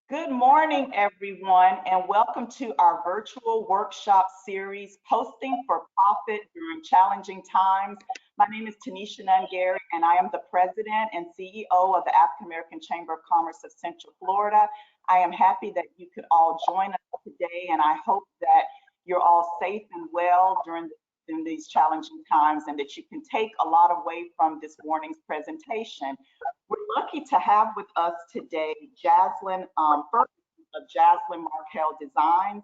Good morning, everyone, and welcome to our virtual workshop series, Posting for Profit During Challenging Times. My name is Tanisha Nungary, and I am the President and CEO of the African American Chamber of Commerce of Central Florida. I am happy that you could all join us today, and I hope that you're all safe and well during these challenging times and that you can take a lot away from this morning's presentation. We're lucky to have with us today Jaslyn Ferguson of Jaslyn Marcal Designs.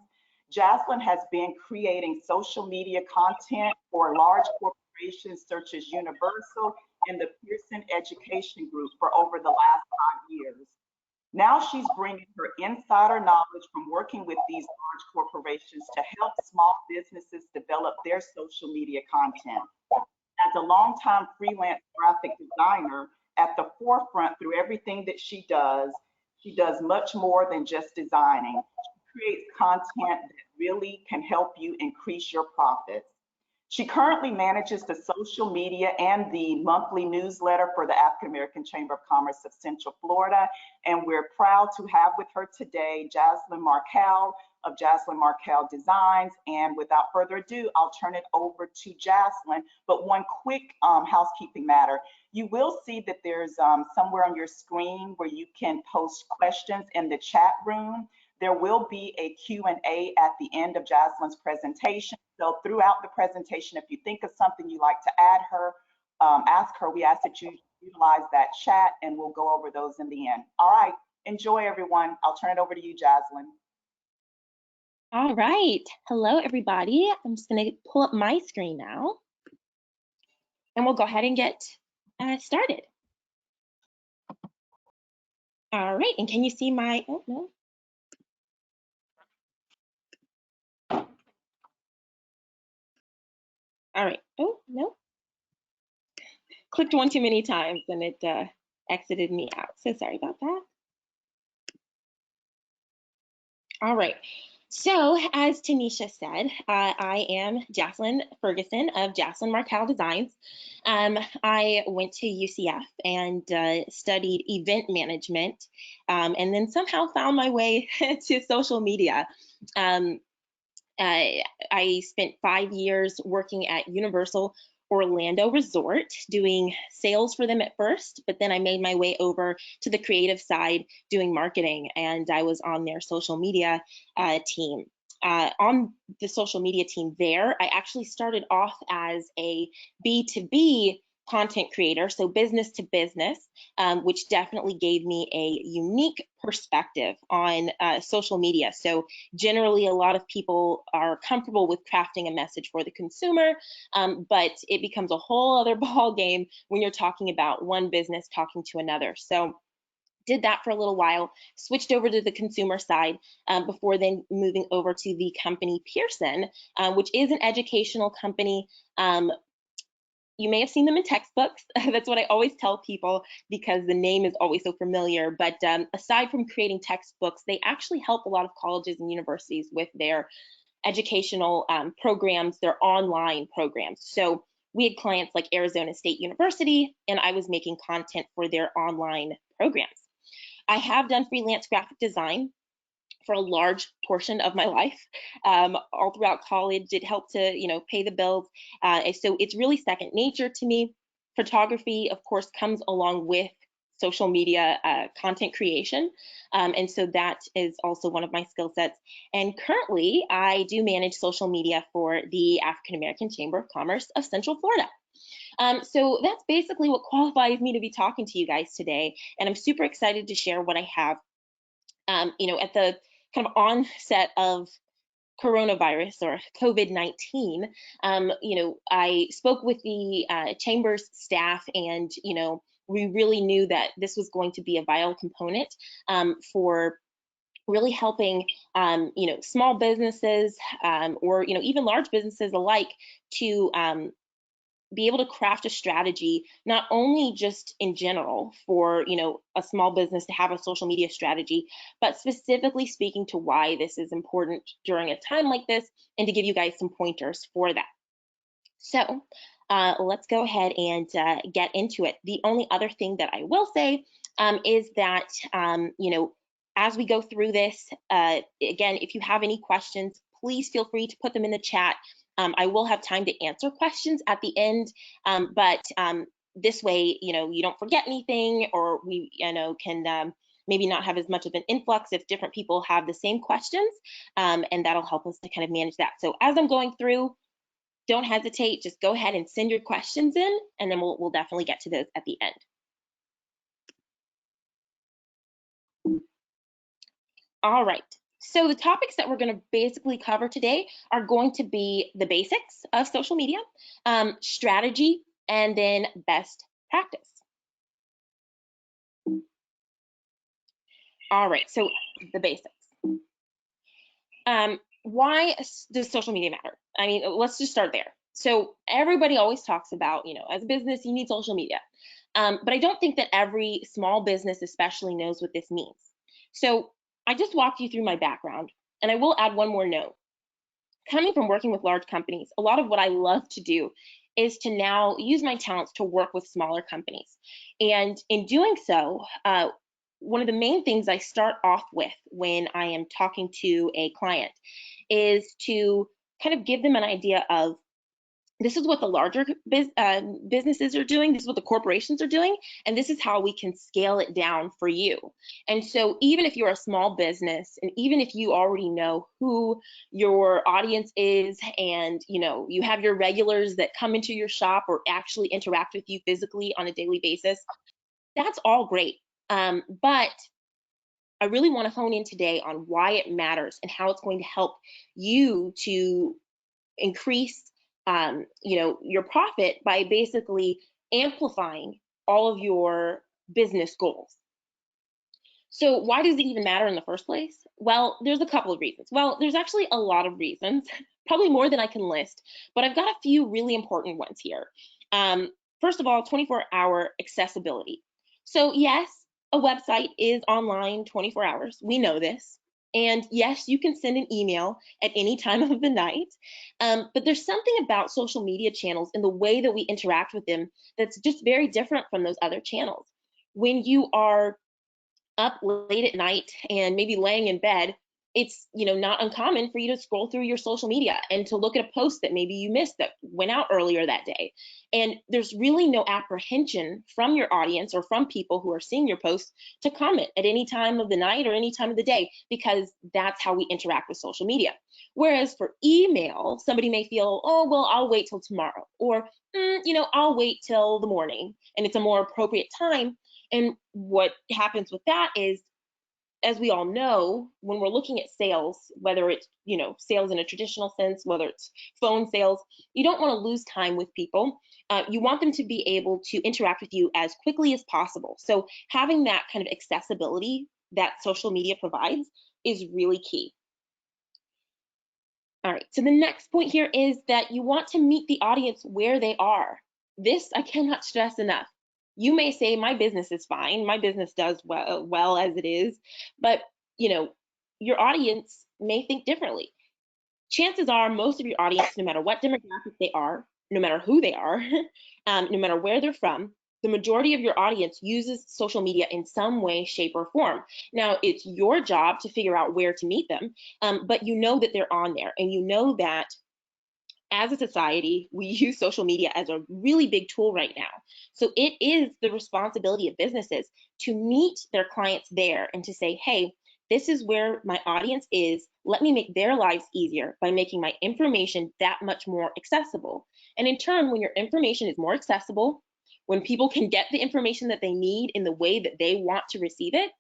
Jaslyn has been creating social media content for large corporations such as Universal and the Pearson Education Group for over the last 5 years. Now she's bringing her insider knowledge from working with these large corporations to help small businesses develop their social media content. As a longtime freelance graphic designer at the forefront through everything that she does much more than just designing. She creates content that really can help you increase your profits. She currently manages the social media and the monthly newsletter for the African American Chamber of Commerce of Central Florida. And we're proud to have with her today Jaslyn Marcal of Jaslyn Marcal Designs. And without further ado, I'll turn it over to Jaslyn. But one quick housekeeping matter. You will see that there's somewhere on your screen where you can post questions in the chat room. There will be a Q&A at the end of Jaslyn's presentation. So throughout the presentation, if you think of something you'd like to ask her, we ask that you utilize that chat and we'll go over those in the end. All right, enjoy everyone. I'll turn it over to you, Jaslyn. All right, hello everybody. I'm just gonna pull up my screen now and we'll go ahead and get started. All right, and can you see my, oh no. All right, oh no. Clicked one too many times and it exited me out, so sorry about that. All right, so as Tanisha said, I am Jaslyn Ferguson of Jaslyn Marcal Designs. I went to UCF and studied event management and then somehow found my way to social media. I spent 5 years working at Universal Orlando Resort doing sales for them at first, but then I made my way over to the creative side doing marketing, and I was on their social media team. On the social media team there, I actually started off as a B2B content creator, so business to business, which definitely gave me a unique perspective on social media. So generally, a lot of people are comfortable with crafting a message for the consumer, but it becomes a whole other ball game when you're talking about one business talking to another. So did that for a little while, switched over to the consumer side before then moving over to the company Pearson, which is an educational company. You may have seen them in textbooks. That's what I always tell people because the name is always so familiar. But aside from creating textbooks, they actually help a lot of colleges and universities with their educational programs, their online programs. So we had clients like Arizona State University, and I was making content for their online programs. I have done freelance graphic design for a large portion of my life. All throughout college, it helped to, pay the bills. So it's really second nature to me. Photography, of course, comes along with social media content creation. And so that is also one of my skill sets. And currently, I do manage social media for the African American Chamber of Commerce of Central Florida. So that's basically what qualifies me to be talking to you guys today. And I'm super excited to share what I have. At the kind of onset of coronavirus or COVID-19, I spoke with the chamber's staff, and we really knew that this was going to be a vital component for really helping small businesses or even large businesses alike to be able to craft a strategy, not only just in general for a small business to have a social media strategy, but specifically speaking to why this is important during a time like this, and to give you guys some pointers for that. So let's go ahead and get into it. The only other thing that I will say is that As we go through this, again, if you have any questions, please feel free to put them in the chat. I will have time to answer questions at the end, but this way, you don't forget anything, or we, can maybe not have as much of an influx if different people have the same questions, and that'll help us to kind of manage that. So as I'm going through, don't hesitate, just go ahead and send your questions in, and then we'll definitely get to those at the end. All right, so the topics that we're going to basically cover today are going to be the basics of social media, strategy, and then best practice. All right, so the basics. Why does social media matter? I mean, let's just start there. So everybody always talks about, as a business, you need social media. But I don't think that every small business especially knows what this means. So I just walked you through my background, and I will add one more note. Coming from working with large companies, a lot of what I love to do is to now use my talents to work with smaller companies. And in doing so, one of the main things I start off with when I am talking to a client is to kind of give them an idea of, this is what the larger businesses are doing, this is what the corporations are doing, and this is how we can scale it down for you. And so even if you're a small business, and even if you already know who your audience is, and you have your regulars that come into your shop or actually interact with you physically on a daily basis, that's all great. But I really want to hone in today on why it matters and how it's going to help you to increase your profit by basically amplifying all of your business goals. So why does it even matter in the first place? Well, there's a couple of reasons. Well, there's actually a lot of reasons, probably more than I can list, but I've got a few really important ones here. First of all, 24-hour accessibility. So yes, a website is online 24 hours. We know this. And yes, you can send an email at any time of the night, but there's something about social media channels and the way that we interact with them that's just very different from those other channels. When you are up late at night and maybe laying in bed, it's not uncommon for you to scroll through your social media and to look at a post that maybe you missed that went out earlier that day. And there's really no apprehension from your audience or from people who are seeing your posts to comment at any time of the night or any time of the day, because that's how we interact with social media. Whereas for email, somebody may feel, oh, well, I'll wait till tomorrow, or, I'll wait till the morning, and it's a more appropriate time. And what happens with that is, as we all know, when we're looking at sales, whether it's, sales in a traditional sense, whether it's phone sales, you don't want to lose time with people. You want them to be able to interact with you as quickly as possible. So having that kind of accessibility that social media provides is really key. All right, so the next point here is that you want to meet the audience where they are. This I cannot stress enough. You may say, my business is fine, my business does well as it is, but your audience may think differently. Chances are most of your audience, no matter what demographic they are, no matter who they are, no matter where they're from, the majority of your audience uses social media in some way, shape, or form. Now, it's your job to figure out where to meet them, but you know that they're on there, and you know that as a society, we use social media as a really big tool right now. So it is the responsibility of businesses to meet their clients there and to say, hey, this is where my audience is. Let me make their lives easier by making my information that much more accessible. And in turn, when your information is more accessible, when people can get the information that they need in the way that they want to receive it,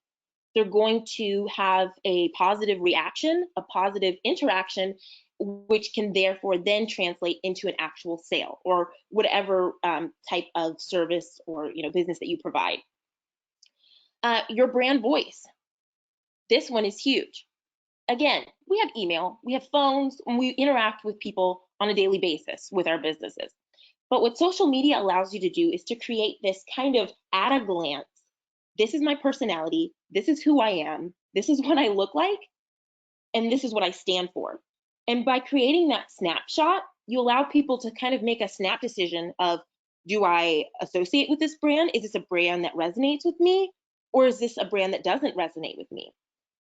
they're going to have a positive reaction, a positive interaction, which can therefore then translate into an actual sale or whatever type of service or business that you provide. Your brand voice. This one is huge. Again, we have email, we have phones, and we interact with people on a daily basis with our businesses. But what social media allows you to do is to create this kind of at a glance, this is my personality, this is who I am, this is what I look like, and this is what I stand for. And by creating that snapshot, you allow people to kind of make a snap decision of, do I associate with this brand? Is this a brand that resonates with me? Or is this a brand that doesn't resonate with me?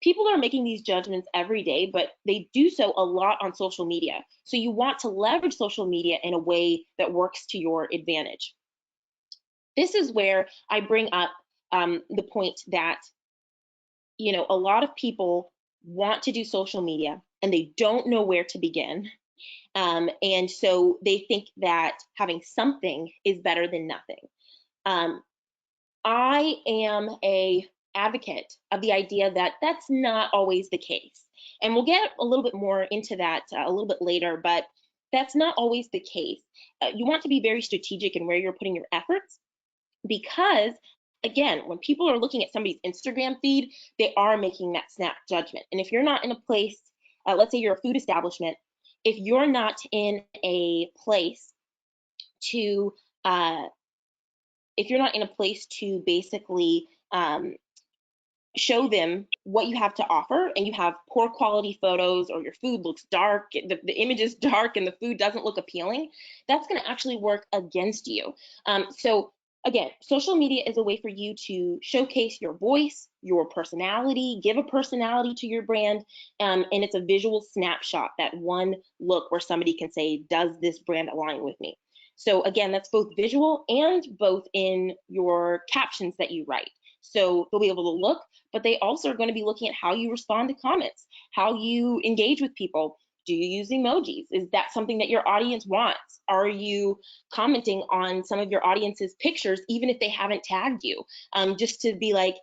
people are making these judgments every day, but they do so a lot on social media. So you want to leverage social media in a way that works to your advantage. This is where I bring up the point that, a lot of people want to do social media and they don't know where to begin. And so they think that having something is better than nothing. I am a advocate of the idea that that's not always the case. And we'll get a little bit more into that a little bit later, but that's not always the case. You want to be very strategic in where you're putting your efforts, because again, when people are looking at somebody's Instagram feed, they are making that snap judgment. And if you're not in a place, let's say you're a food establishment, if you're not in a place to if you're not in a place to basically show them what you have to offer, and you have poor quality photos, or your food looks dark, the image is dark and the food doesn't look appealing, that's going to actually work against you. So again, social media is a way for you to showcase your voice, your personality, give a personality to your brand, and it's a visual snapshot, that one look where somebody can say, does this brand align with me? So again, that's both visual and both in your captions that you write. So they'll be able to look, but they also are going to be looking at how you respond to comments, how you engage with people. Do you use emojis? Is that something that your audience wants? Are you commenting on some of your audience's pictures, even if they haven't tagged you? Just to be like,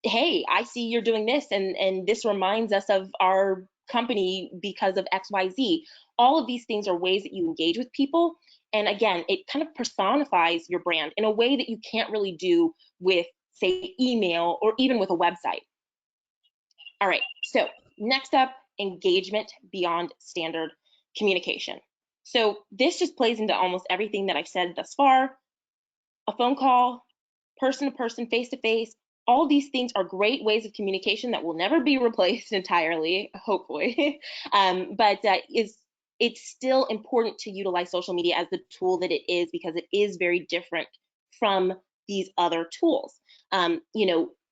hey, I see you're doing this, and this reminds us of our company because of XYZ. All of these things are ways that you engage with people. And again, it kind of personifies your brand in a way that you can't really do with, say, email or even with a website. All right, so next up, engagement beyond standard communication. So this just plays into almost everything that I've said thus far. A phone call, person to person, face to face, all these things are great ways of communication that will never be replaced entirely, hopefully. But it's still important to utilize social media as the tool that it is, because it is very different from these other tools.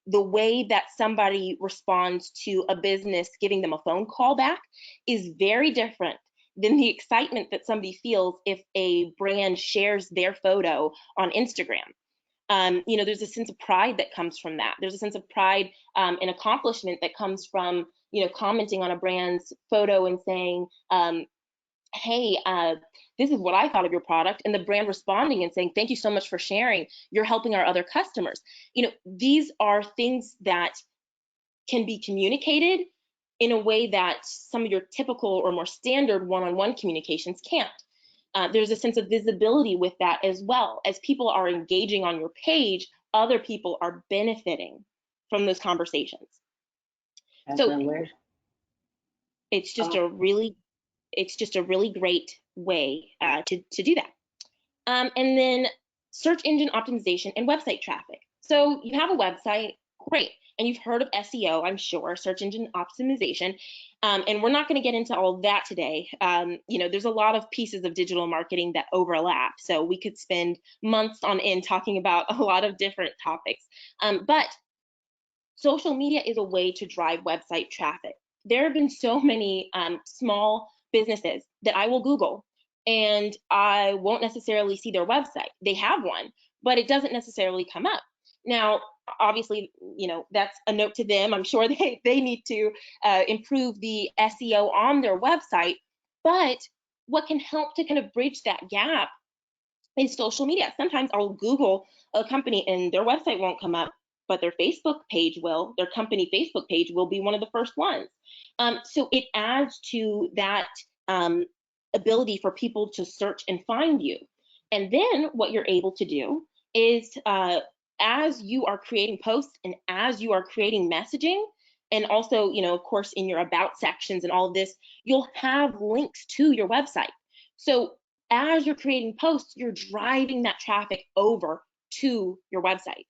The way that somebody responds to a business giving them a phone call back is very different than the excitement that somebody feels if a brand shares their photo on Instagram. There's a sense of pride that comes from that. There's a sense of pride and accomplishment that comes from, commenting on a brand's photo and saying, hey, this is what I thought of your product, and the brand responding and saying, thank you so much for sharing. You're helping our other customers. These are things that can be communicated in a way that some of your typical or more standard one-on-one communications can't. There's a sense of visibility with that as well. As people are engaging on your page, other people are benefiting from those conversations. So it's just a really great way to do that. And then search engine optimization and website traffic. So you have a website, great. And you've heard of SEO, I'm sure, search engine optimization. And we're not going to get into all of that today. There's a lot of pieces of digital marketing that overlap. So we could spend months on end talking about a lot of different topics. But social media is a way to drive website traffic. There have been so many small businesses that I will Google, and I won't necessarily see their website. They have one, but it doesn't necessarily come up. Now, obviously, that's a note to them. I'm sure they need to improve the SEO on their website. But what can help to kind of bridge that gap is social media. Sometimes I'll Google a company and their website won't come up, but their Facebook page will. Their company Facebook page will be one of the first ones. So it adds to that ability for people to search and find you. And then what you're able to do is, as you are creating posts and as you are creating messaging, and also, of course, in your about sections and all of this, you'll have links to your website. So as you're creating posts, you're driving that traffic over to your website.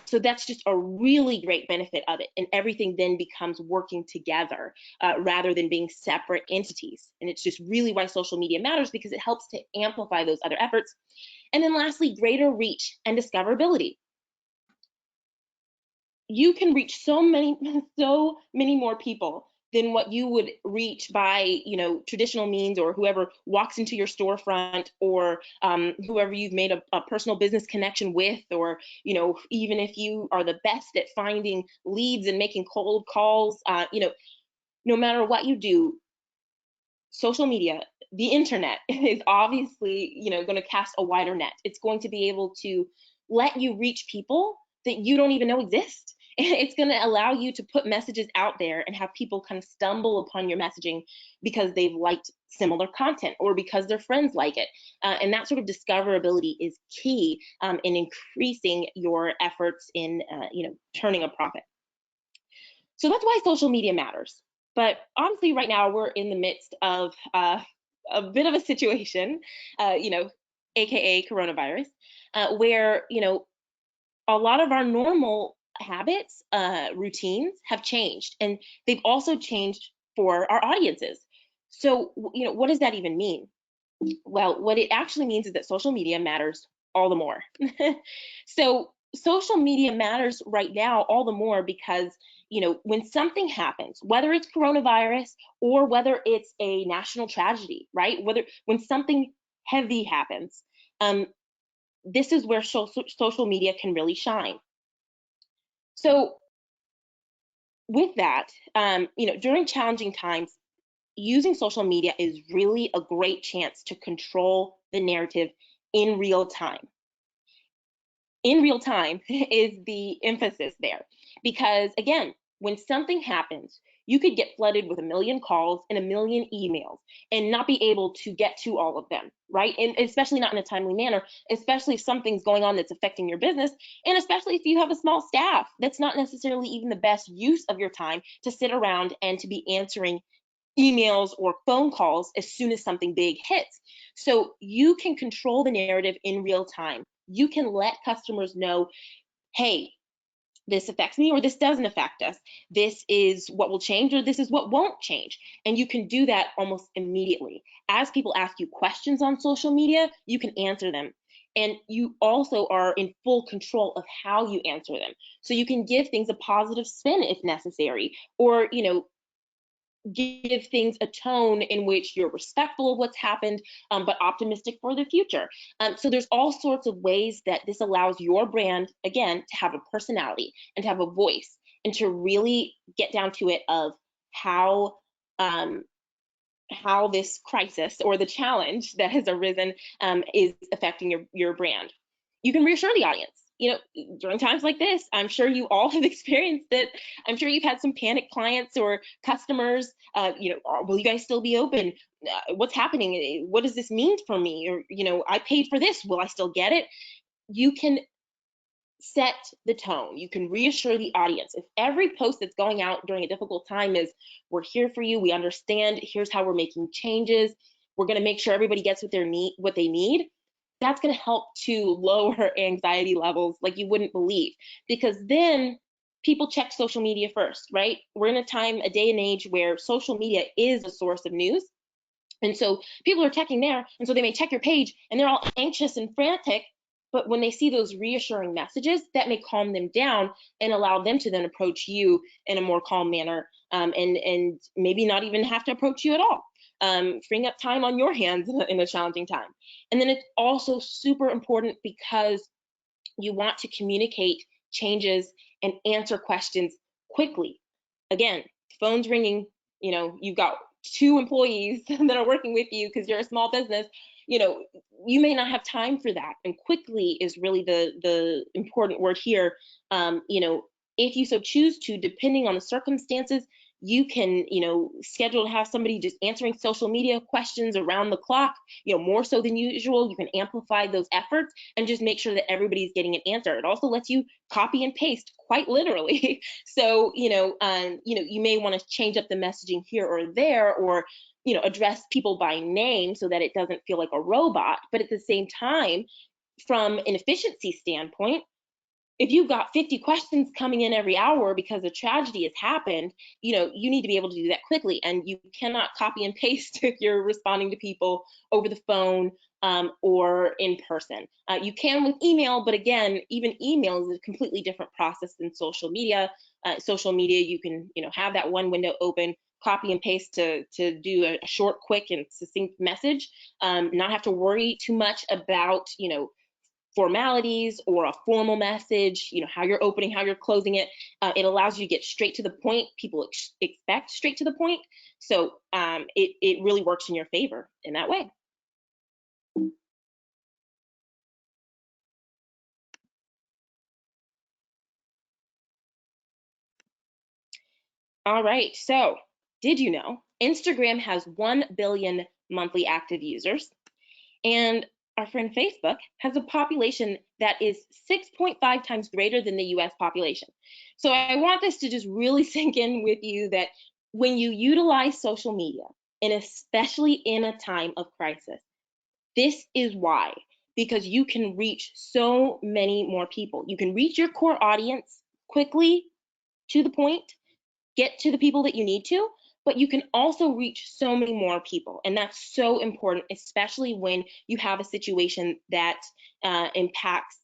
So that's just a really great benefit of it. And everything then becomes working together rather than being separate entities. And it's just really why social media matters, because it helps to amplify those other efforts. And then lastly, greater reach and discoverability. you can reach so many so many more people than what you would reach by, traditional means, or whoever walks into your storefront, or whoever you've made a personal business connection with, or even if you are the best at finding leads and making cold calls, no matter what you do, social media, the internet is obviously, going to cast a wider net. It's going to be able to let you reach people that you don't even know exist. It's going to allow you to put messages out there and have people kind of stumble upon your messaging because they've liked similar content, or because their friends like it. And that sort of discoverability is key in increasing your efforts in, turning a profit. So that's why social media matters. But honestly, right now we're in the midst of a bit of a situation, aka coronavirus, where a lot of our normal habits, routines have changed, and they've also changed for our audiences. So what does that even mean? Well, what it actually means is that social media matters all the more. So social media matters right now all the more because, when something happens, whether it's coronavirus or whether it's a national tragedy, right? When something heavy happens, this is where social media can really shine. So with that, during challenging times, using social media is really a great chance to control the narrative in real time. In real time is the emphasis there. Because again, when something happens, you could get flooded with a million calls and a million emails and not be able to get to all of them, right? And especially not in a timely manner, especially if something's going on that's affecting your business. And especially if you have a small staff, that's not necessarily even the best use of your time to sit around and to be answering emails or phone calls as soon as something big hits. So you can control the narrative in real time. You can let customers know, hey, this affects me, or this doesn't affect us. This is what will change, or this is what won't change. And you can do that almost immediately. As people ask you questions on social media, you can answer them. And you also are in full control of how you answer them. So you can give things a positive spin if necessary, or, give things a tone in which you're respectful of what's happened, but optimistic for the future. So there's all sorts of ways that this allows your brand, again, to have a personality and to have a voice, and to really get down to it of how um, how this crisis or the challenge that has arisen is affecting your brand. You can reassure the audience. During times like this, I'm sure you all have experienced it. I'm sure you've had some panic clients or customers. Will you guys still be open? What's happening? What does this mean for me? Or, I paid for this. Will I still get it? You can set the tone. You can reassure the audience. If every post that's going out during a difficult time is, we're here for you, we understand, here's how we're making changes, we're going to make sure everybody gets what they need, that's going to help to lower anxiety levels like you wouldn't believe. Because then people check social media first, right? We're in a day and age where social media is a source of news. And so people are checking there, and so they may check your page and they're all anxious and frantic. But when they see those reassuring messages, that may calm them down and allow them to then approach you in a more calm manner, and maybe not even have to approach you at all, freeing up time on your hands in a challenging time. And then it's also super important because you want to communicate changes and answer questions quickly. Again, phone's ringing, you've got 2 employees that are working with you because you're a small business. You may not have time for that. And quickly is really the important word here. If you so choose to, depending on the circumstances, you can, schedule to have somebody just answering social media questions around the clock, more so than usual. You can amplify those efforts and just make sure that everybody's getting an answer. It also lets you copy and paste quite literally. So, you may want to change up the messaging here or there, or, address people by name so that it doesn't feel like a robot. But at the same time, from an efficiency standpoint, if you've got 50 questions coming in every hour because a tragedy has happened, you need to be able to do that quickly, and you cannot copy and paste if you're responding to people over the phone or in person. You can with email, but again, even email is a completely different process than social media. Social media, you can have that one window open, copy and paste to do a short, quick, and succinct message, not have to worry too much about formalities or a formal message, how you're opening, how you're closing it. It allows you to get straight to the point. People expect straight to the point. So it really works in your favor in that way. All right, so did you know Instagram has 1 billion monthly active users? And our friend Facebook has a population that is 6.5 times greater than the US population. So I want this to just really sink in with you that when you utilize social media, and especially in a time of crisis, this is why, because you can reach so many more people. You can reach your core audience quickly, to the point, get to the people that you need to, but you can also reach so many more people. And that's so important, especially when you have a situation that impacts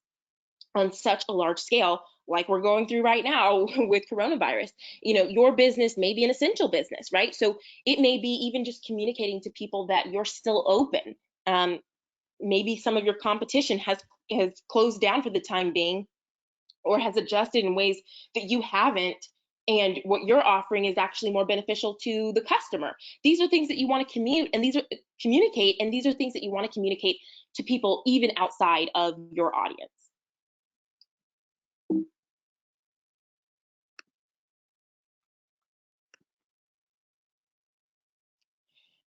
on such a large scale like we're going through right now with coronavirus. Your business may be an essential business, right? So it may be even just communicating to people that you're still open. Maybe some of your competition has closed down for the time being, or has adjusted in ways that you haven't, and what you're offering is actually more beneficial to the customer. These are things that you want to communicate, and these are things that you want to communicate to people even outside of your audience.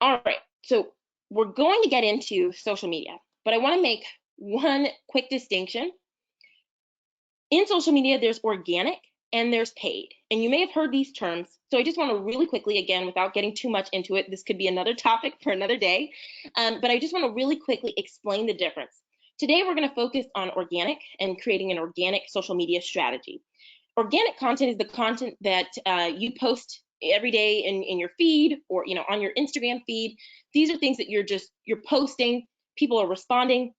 All right, so we're going to get into social media, but I want to make one quick distinction. In social media, there's organic and there's paid. And you may have heard these terms. So I just want to really quickly, again, without getting too much into it, this could be another topic for another day, but I just want to really quickly explain the difference. Today, we're going to focus on organic and creating an organic social media strategy. Organic content is the content that you post every day in your feed, or on your Instagram feed. These are things that you're posting, people are responding.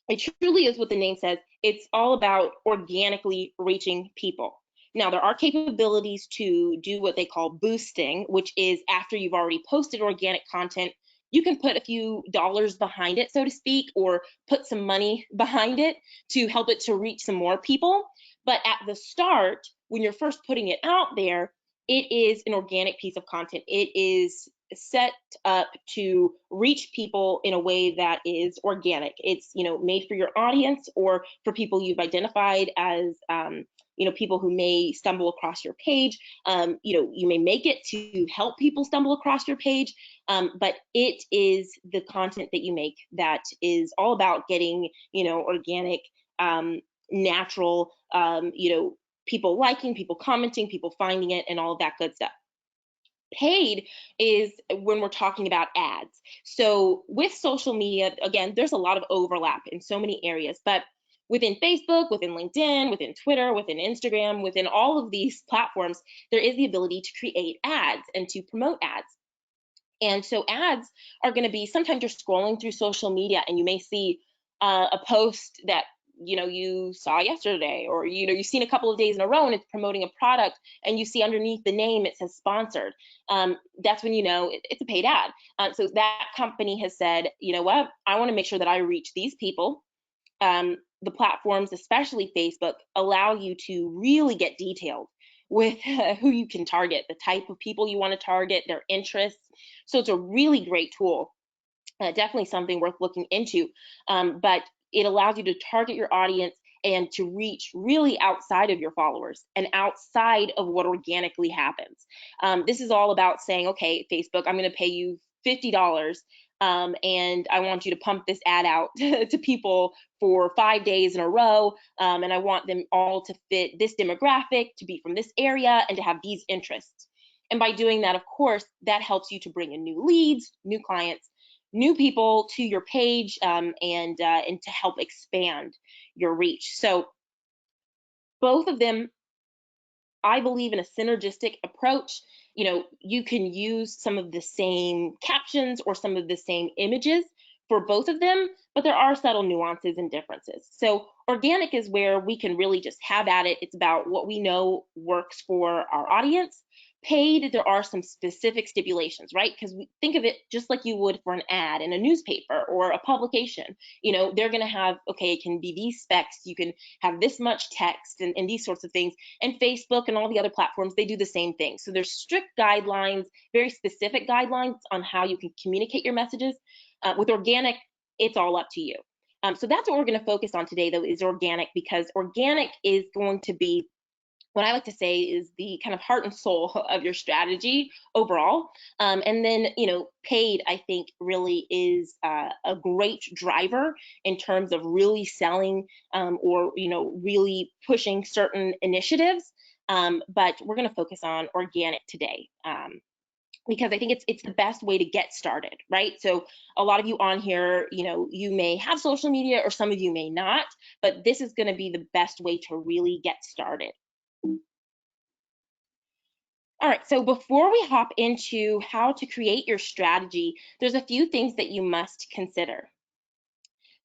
It truly is what the name says. It's all about organically reaching people. Now, there are capabilities to do what they call boosting, which is after you've already posted organic content, you can put a few dollars behind it, so to speak, or put some money behind it to help it to reach some more people. But at the start, when you're first putting it out there, it is an organic piece of content. It is set up to reach people in a way that is organic. It's made for your audience or for people you've identified as people who may stumble across your page. You may make it to help people stumble across your page, but it is the content that you make that is all about getting organic, natural, people liking, people commenting, people finding it, and all of that good stuff. Paid is when we're talking about ads. So with social media, again, there's a lot of overlap in so many areas, but within Facebook, within LinkedIn, within Twitter, within Instagram, within all of these platforms, there is the ability to create ads and to promote ads. And so ads are going to be, sometimes you're scrolling through social media and you may see a post that you saw yesterday, or you've seen a couple of days in a row and it's promoting a product, and you see underneath the name it says sponsored. That's when it's a paid ad. So that company has said, you know what, I want to make sure that I reach these people. The platforms, especially Facebook, allow you to really get detailed with who you can target, the type of people you want to target, their interests. So it's a really great tool. Definitely something worth looking into. But it allows you to target your audience and to reach really outside of your followers and outside of what organically happens. This is all about saying, okay, Facebook, I'm going to pay you $50, and I want you to pump this ad out to people for 5 days in a row, and I want them all to fit this demographic, to be from this area, and to have these interests. And by doing that, of course, that helps you to bring in new leads, new clients, new people to your page, and to help expand your reach. So both of them, I believe in a synergistic approach. You can use some of the same captions or some of the same images for both of them, but there are subtle nuances and differences. So organic is where we can really just have at it. It's about what we know works for our audience. Paid, there are some specific stipulations, right? Because we think of it just like you would for an ad in a newspaper or a publication. They're going to have, okay, it can be these specs, you can have this much text and these sorts of things. And Facebook and all the other platforms, they do the same thing. So there's strict guidelines, very specific guidelines on how you can communicate your messages. With organic, it's all up to you. So that's what we're going to focus on today, though, is organic, because organic is going to be what I like to say is the kind of heart and soul of your strategy overall. And then, paid, I think, really is a great driver in terms of really selling or, really pushing certain initiatives. But we're going to focus on organic today. Because I think it's the best way to get started, right? So a lot of you on here, you may have social media or some of you may not, but this is going to be the best way to really get started. All right, so before we hop into how to create your strategy, there's a few things that you must consider.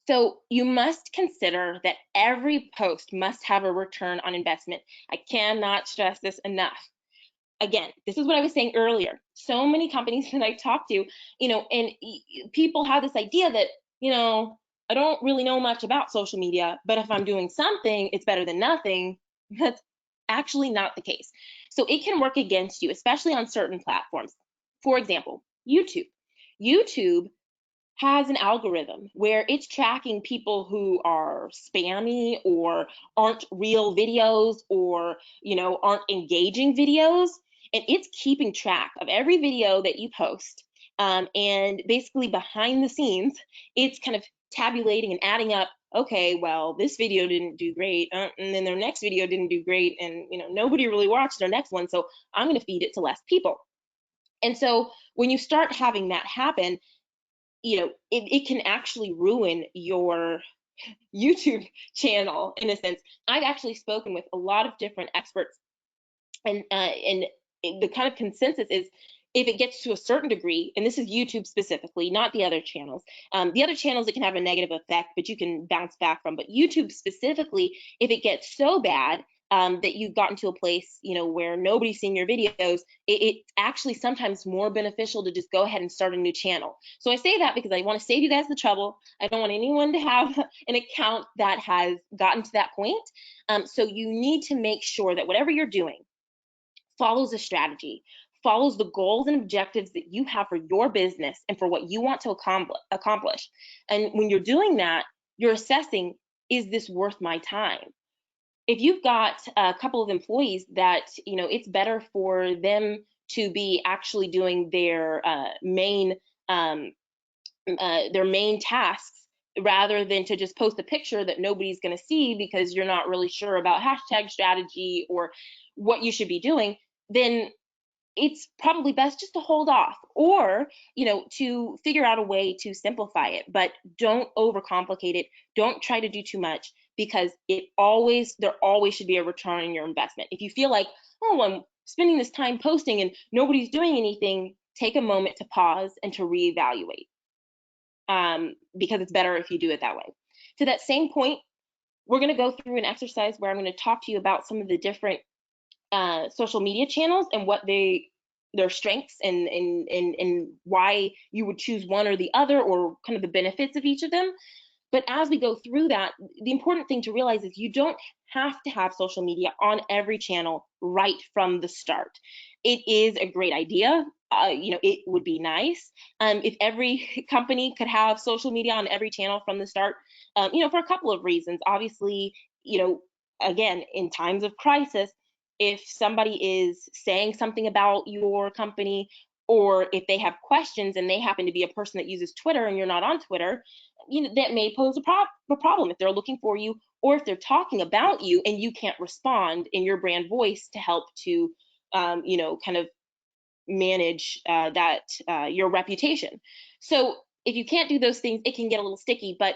So you must consider that every post must have a return on investment. I cannot stress this enough. Again, this is what I was saying earlier. So many companies that I talk to, and people have this idea that, I don't really know much about social media, but if I'm doing something, it's better than nothing. That's actually not the case. So it can work against you, especially on certain platforms. For example, YouTube. YouTube has an algorithm where it's tracking people who are spammy or aren't real videos or, aren't engaging videos. And it's keeping track of every video that you post. And basically behind the scenes, it's kind of tabulating and adding up, okay, well, this video didn't do great, and then their next video didn't do great, and nobody really watched their next one, so I'm going to feed it to less people. And so when you start having that happen, it can actually ruin your YouTube channel in a sense. I've actually spoken with a lot of different experts, and the kind of consensus is if it gets to a certain degree, and this is YouTube specifically, not the other channels. The other channels, it can have a negative effect, but you can bounce back from. But YouTube specifically, if it gets so bad that you've gotten to a place, where nobody's seeing your videos, it's actually sometimes more beneficial to just go ahead and start a new channel. So I say that because I want to save you guys the trouble. I don't want anyone to have an account that has gotten to that point. So you need to make sure that whatever you're doing follows a strategy, follows the goals and objectives that you have for your business and for what you want to accomplish. And when you're doing that, you're assessing, is this worth my time? If you've got a couple of employees that, it's better for them to be actually doing their main tasks rather than to just post a picture that nobody's going to see because you're not really sure about hashtag strategy or what you should be doing, then it's probably best just to hold off or, to figure out a way to simplify it, but don't overcomplicate it. Don't try to do too much because there always should be a return on your investment. If you feel like, oh, I'm spending this time posting and nobody's doing anything, take a moment to pause and to reevaluate because it's better if you do it that way. To that same point, we're going to go through an exercise where I'm going to talk to you about some of the different social media channels and what their strengths and why you would choose one or the other or kind of the benefits of each of them. But as we go through that, the important thing to realize is you don't have to have social media on every channel right from the start. It is a great idea. It would be nice if every company could have social media on every channel from the start, for a couple of reasons. Obviously, again, in times of crisis, if somebody is saying something about your company, or if they have questions and they happen to be a person that uses Twitter and you're not on Twitter, that may pose a problem if they're looking for you or if they're talking about you and you can't respond in your brand voice to help to, kind of manage your reputation. So if you can't do those things, it can get a little sticky, but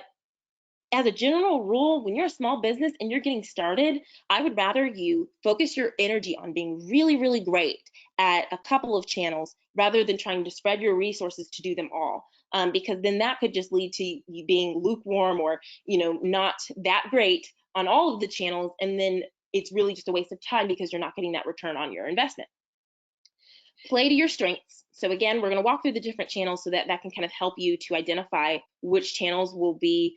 as a general rule, when you're a small business and you're getting started, I would rather you focus your energy on being really, really great at a couple of channels rather than trying to spread your resources to do them all. Because then that could just lead to you being lukewarm or, not that great on all of the channels. And then it's really just a waste of time because you're not getting that return on your investment. Play to your strengths. So again, we're going to walk through the different channels so that can kind of help you to identify which channels will be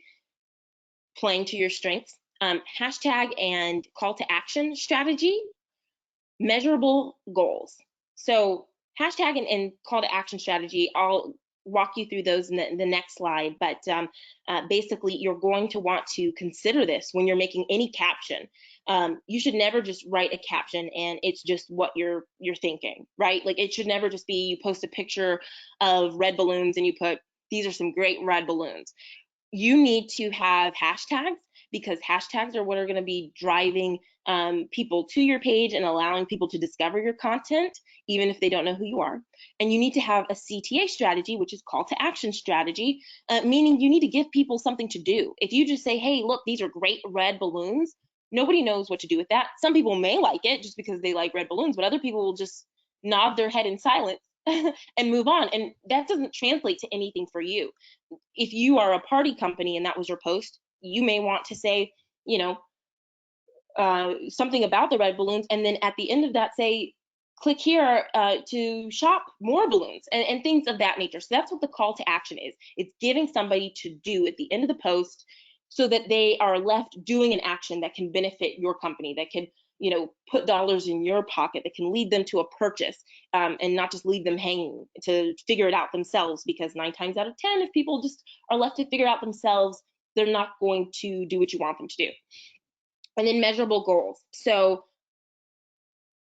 playing to your strengths. Hashtag and call to action strategy, measurable goals. So hashtag and call to action strategy, I'll walk you through those in the next slide, but basically you're going to want to consider this when you're making any caption. You should never just write a caption and it's just what you're thinking, right? Like it should never just be you post a picture of red balloons and you put, these are some great red balloons. You need to have hashtags because hashtags are what are going to be driving people to your page and allowing people to discover your content, even if they don't know who you are. And you need to have a CTA strategy, which is call to action strategy, meaning you need to give people something to do. If you just say, hey, look, these are great red balloons, nobody knows what to do with that. Some people may like it just because they like red balloons, but other people will just nod their head in silence and move on. And that doesn't translate to anything for you. If you are a party company and that was your post, you may want to say, something about the red balloons, and then at the end of that say, click here to shop more balloons and things of that nature. So that's what the call to action is. It's giving somebody to do at the end of the post so that they are left doing an action that can benefit your company, that can put dollars in your pocket, that can lead them to a purchase, and not just leave them hanging to figure it out themselves, because 9 times out of 10, if people just are left to figure it out themselves, they're not going to do what you want them to do. And then measurable goals. So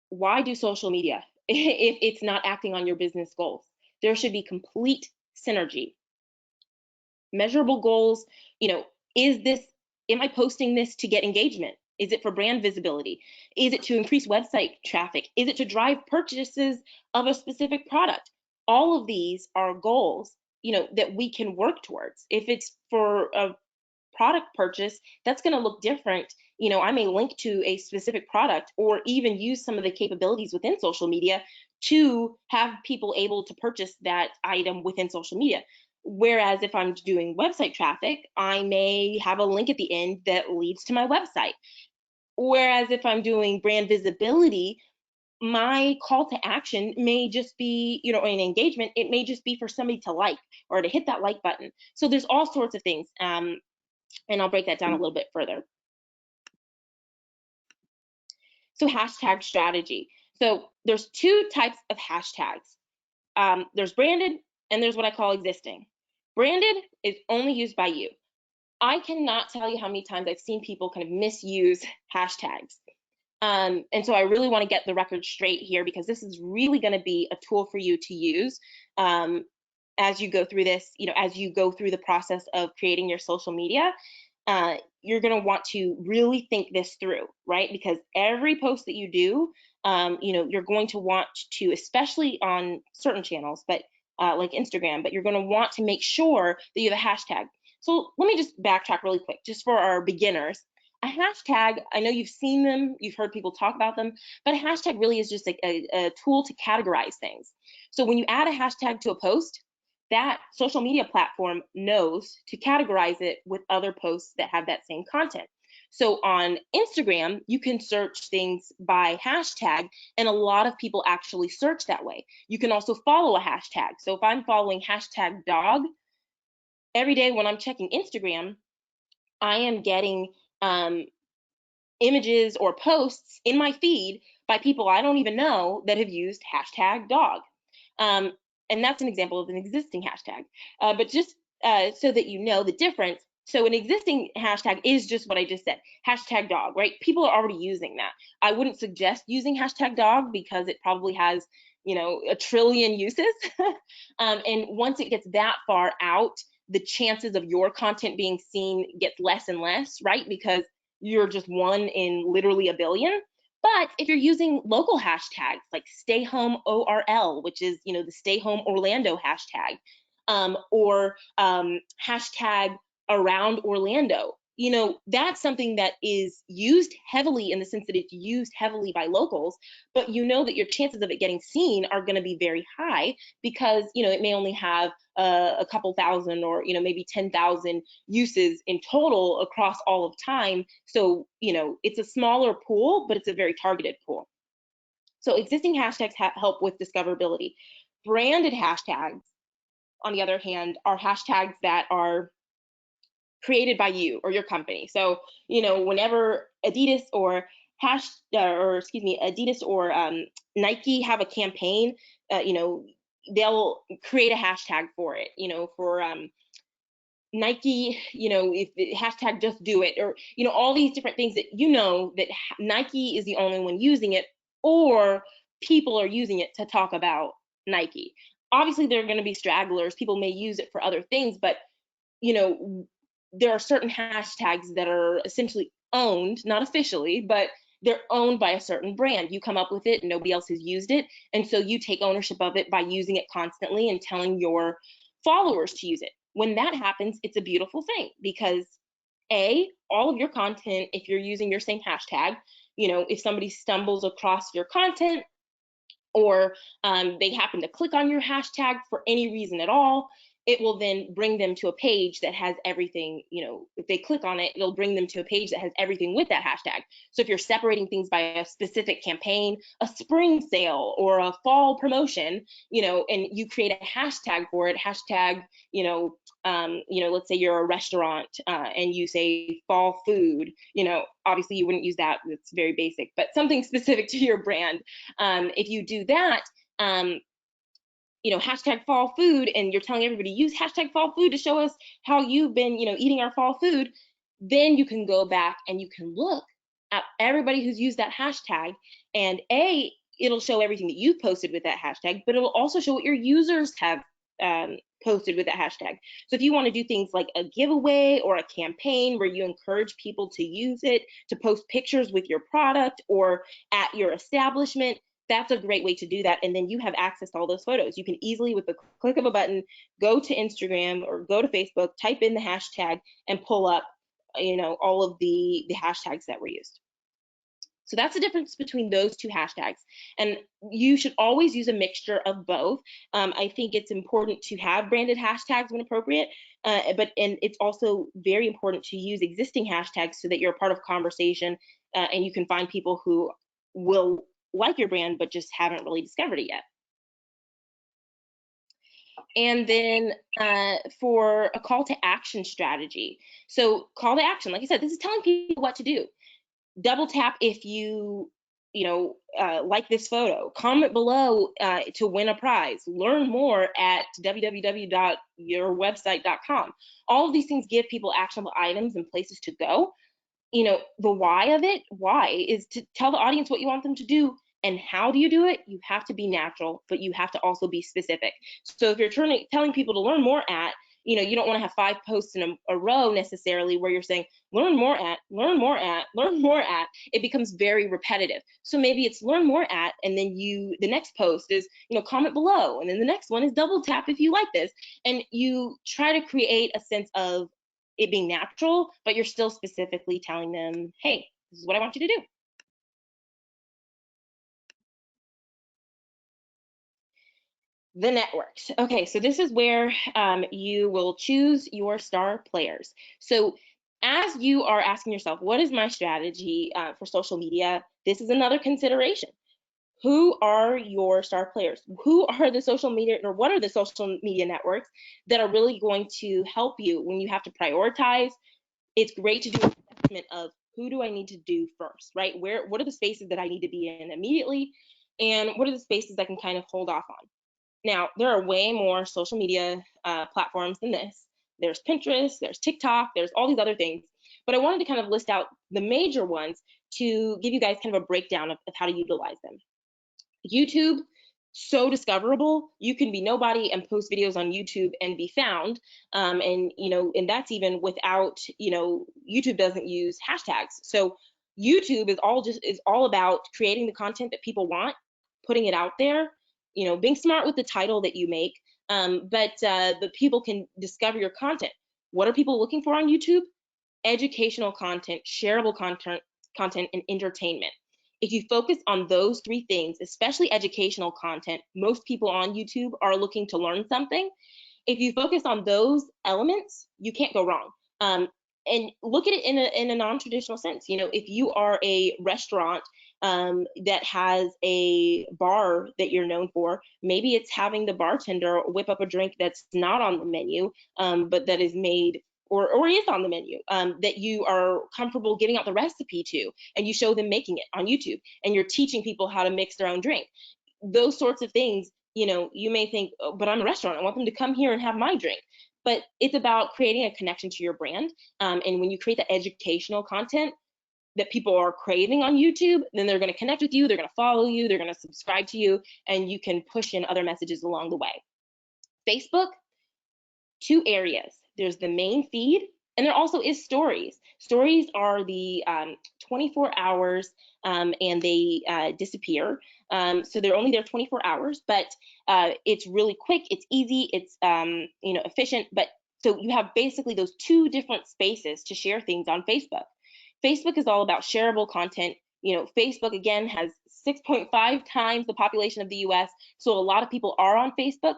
why do social media if it's not acting on your business goals? There should be complete synergy. Measurable goals, am I posting this to get engagement? Is it for brand visibility? Is it to increase website traffic? Is it to drive purchases of a specific product? All of these are goals, that we can work towards. If it's for a product purchase, that's going to look different. I may link to a specific product or even use some of the capabilities within social media to have people able to purchase that item within social media. Whereas if I'm doing website traffic, I may have a link at the end that leads to my website. Whereas if I'm doing brand visibility, my call to action may just be, an engagement, it may just be for somebody to like or to hit that like button. So there's all sorts of things. And I'll break that down a little bit further. So hashtag strategy. So there's 2 types of hashtags. There's branded and there's what I call existing. Branded is only used by you. I cannot tell you how many times I've seen people kind of misuse hashtags. And so I really want to get the record straight here, because this is really going to be a tool for you to use as you go through this, as you go through the process of creating your social media. You're going to want to really think this through, right? Because every post that you do, you're going to want to, especially on certain channels, but like Instagram, but you're going to want to make sure that you have a hashtag. So let me just backtrack really quick, just for our beginners. A hashtag, I know you've seen them, you've heard people talk about them, but a hashtag really is just a tool to categorize things. So when you add a hashtag to a post, that social media platform knows to categorize it with other posts that have that same content. So on Instagram, you can search things by hashtag, and a lot of people actually search that way. You can also follow a hashtag. So if I'm following hashtag dog, every day when I'm checking Instagram, I am getting images or posts in my feed by people I don't even know that have used hashtag dog. And that's an example of an existing hashtag. But just so that you know the difference, so an existing hashtag is just what I just said, hashtag dog, right? People are already using that. I wouldn't suggest using hashtag dog because it probably has, a trillion uses. And once it gets that far out, the chances of your content being seen gets less and less, right? Because you're just one in literally a billion. But if you're using local hashtags like stay home ORL, which is, the stay home Orlando hashtag, or hashtag around Orlando. You know, that's something that is used heavily in the sense that it's used heavily by locals, but you know that your chances of it getting seen are going to be very high because, you know, it may only have a couple thousand or, you know, maybe 10,000 uses in total across all of time. So, you know, it's a smaller pool, but it's a very targeted pool. So existing hashtags help with discoverability. Branded hashtags, on the other hand, are hashtags that are created by you or your company. So, you know, whenever Adidas or Adidas or Nike have a campaign, you know, they'll create a hashtag for it. You know, for Nike, you know, if the hashtag just do it, or, you know, all these different things that, you know, that Nike is the only one using it, or people are using it to talk about Nike. Obviously, there are going to be stragglers. People may use it for other things, but, you know, there are certain hashtags that are essentially owned, not officially, but they're owned by a certain brand. You come up with it, and nobody else has used it. And so you take ownership of it by using it constantly and telling your followers to use it. When that happens, it's a beautiful thing because all of your content, if you're using your same hashtag, you know, if somebody stumbles across your content or they happen to click on your hashtag for any reason at all, it will then bring them to a page that has everything. You know, if they click on it, it'll bring them to a page that has everything with that hashtag. So if you're separating things by a specific campaign, a spring sale or a fall promotion, you know, and you create a hashtag for it, hashtag, let's say you're a restaurant and you say fall food, you know, obviously you wouldn't use that, it's very basic, but something specific to your brand. If you do that, you know, hashtag fall food, and you're telling everybody use hashtag fall food to show us how you've been, you know, eating our fall food, then you can go back and you can look at everybody who's used that hashtag, and it'll show everything that you've posted with that hashtag, but it'll also show what your users have posted with that hashtag. So if you want to do things like a giveaway or a campaign where you encourage people to use it, to post pictures with your product or at your establishment, that's a great way to do that. And then you have access to all those photos. You can easily, with the click of a button, go to Instagram or go to Facebook, type in the hashtag, and pull up, you know, all of the hashtags that were used. So that's the difference between those two hashtags. And you should always use a mixture of both. I think it's important to have branded hashtags when appropriate, and it's also very important to use existing hashtags so that you're a part of conversation and you can find people who will like your brand but just haven't really discovered it yet. And then for a call to action strategy. So call to action, like I said, this is telling people what to do. Double tap if you like this photo. Comment below to win a prize. Learn more at www.yourwebsite.com. All of these things give people actionable items and places to go. You know, the why is to tell the audience what you want them to do. And how do you do it? You have to be natural, but you have to also be specific. So if you're telling people to learn more at, you know, you don't want to have 5 posts in a row necessarily where you're saying, learn more at, learn more at, learn more at. It becomes very repetitive. So maybe it's learn more at, and then the next post is, you know, comment below. And then the next one is double tap if you like this. And you try to create a sense of it being natural, but you're still specifically telling them, hey, this is what I want you to do. The networks. Okay, so this is where you will choose your star players. So as you are asking yourself, what is my strategy for social media? This is another consideration. Who are your star players? Who are the social media, or what are the social media networks that are really going to help you when you have to prioritize? It's great to do an assessment of who do I need to do first, right? What are the spaces that I need to be in immediately? And what are the spaces I can kind of hold off on? Now, there are way more social media platforms than this. There's Pinterest, there's TikTok, there's all these other things. But I wanted to kind of list out the major ones to give you guys kind of a breakdown of how to utilize them. YouTube, so discoverable. You can be nobody and post videos on YouTube and be found. And that's even without, YouTube doesn't use hashtags. So YouTube is all about creating the content that people want, putting it out there, being smart with the title that you make, but the people can discover your content. What are people looking for on YouTube? Educational content, shareable content, and entertainment. If you focus on those three things, especially educational content, most people on YouTube are looking to learn something. If you focus on those elements, you can't go wrong. And look at it in a non-traditional sense. You know, if you are a restaurant that has a bar that you're known for, maybe it's having the bartender whip up a drink that's not on the menu, but that is made or is on the menu, that you are comfortable giving out the recipe to, and you show them making it on YouTube, and you're teaching people how to mix their own drink. Those sorts of things, you know, you may think, oh, but I'm a restaurant, I want them to come here and have my drink. But it's about creating a connection to your brand. And when you create the educational content that people are craving on YouTube, then they're going to connect with you, they're going to follow you, they're going to subscribe to you, and you can push in other messages along the way. Facebook, two areas. There's the main feed, and there also is stories. Stories are the 24 hours, and they disappear. So they're only there 24 hours, but it's really quick, it's easy, it's you know, efficient. But so you have basically those two different spaces to share things on Facebook. Facebook is all about shareable content. You know, Facebook again has 6.5 times the population of the US, so a lot of people are on Facebook.